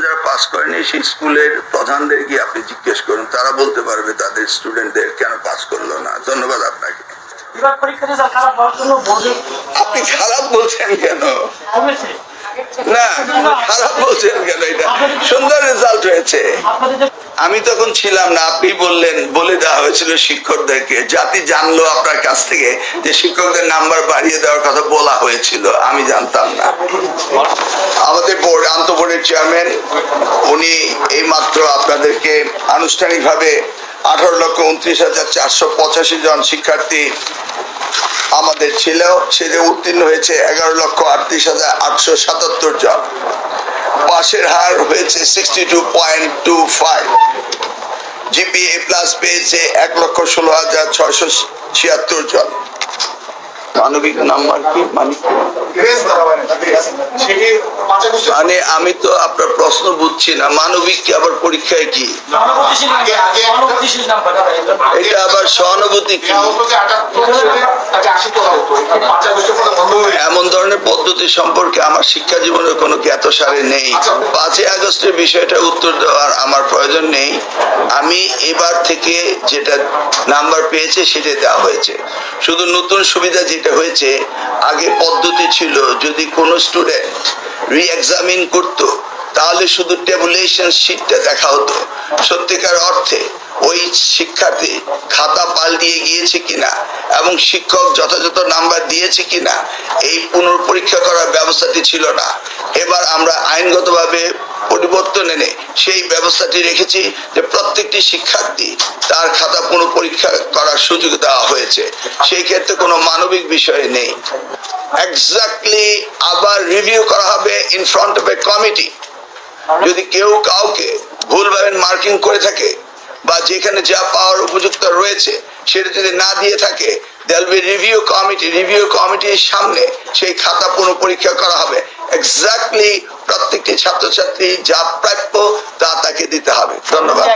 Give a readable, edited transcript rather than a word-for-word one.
যারা পাস করেনি সেই স্কুলের প্রধানদের গিয়ে আপনি জিজ্ঞেস করুন, তারা বলতে পারবে তাদের স্টুডেন্টদের কেন পাস করলো না। ধন্যবাদ আপনাকে। আপনি খারাপ বলছেন কেন? না, খারাপ বলছেন কেন? এটা সুন্দর রেজাল্ট হয়েছে। আমি তখন ছিলাম না, আপনি বললেন, বলে দেওয়া হয়েছিল শিক্ষকদেরকে। জাতি জানলো আপনার কাছ থেকে যে শিক্ষকদের নাম্বার বাড়িয়ে দেওয়ার কথা বলা হয়েছিল, আমি জানতাম না। আমাদের বোর্ড, আন্তঃবোর্ডের চেয়ারম্যান, উনি এইমাত্র আপনাদেরকে আনুষ্ঠানিকভাবে 18,29,485 জন শিক্ষার্থী আমাদের ছিল, সেটা উত্তীর্ণ হয়েছে 11,38,877 জন। পাশের হার হয়েছে 62.25। জিপিএ প্লাস পেয়েছে 1,16,676 জন। মানবিক নাম্বার কি? মানে আমি তো আপনার প্রশ্ন বুঝছি না। মানবিক কি আবার পরীক্ষায় কি? এটা আবার সহানুভূতি কি? এমন ধরনের পদ্ধতি সম্পর্কে আমার শিক্ষা জীবনের কোনো জ্ঞাতসারে নেই। 5ই আগস্টের বিষয়টা উত্তর দেওয়ার আমার প্রয়োজন নেই। আমি এবার থেকে যেটা নাম্বার পেয়েছে সেটা দেওয়া হয়েছে। শুধু নতুন সুবিধা যেটা হয়েছে, আগে পদ্ধতি ছিল যদি কোনো স্টুডেন্ট রি-এক্সামিন করতো তাহলে শুধু টেবুলেশন শিটটা দেখা হতো, সত্যিকার অর্থে ওই শিক্ষার্থী খাতা পাল্টিয়ে গিয়েছে কিনা এবং শিক্ষক যথাযথ নাম্বার দিয়েছে কিনা এই পুনর্পরীক্ষা করার ব্যবস্থাটি ছিল না। এবার আমরা আইনগতভাবে পরিবর্তন এনে সেই ব্যবস্থাটি রেখেছি যে প্রত্যেকটি শিক্ষার্থী তার খাতা পুনঃপরীক্ষা করার সুযোগ দেওয়া হয়েছে। সেই ক্ষেত্রে কোনো মানবিক বিষয় নেই। এক্স্যাক্টলি আবার রিভিউ করা হবে in front of A committee. যদি কেউ কাউকে ভুলভাবে মার্কিং করে থাকে বা যেখানে যা পাওয়ার উপযুক্ত রয়েছে সেটা যদি না দিয়ে থাকে, দেয়াল বি রিভিউ কমিটি। রিভিউ কমিটির সামনে সেই খাতা পুনঃপরীক্ষা করা হবে। এক্স্যাক্টলি প্রত্যেকটি ছাত্রছাত্রী যা প্রাপ্য তা তাকে দিতে হবে। ধন্যবাদ।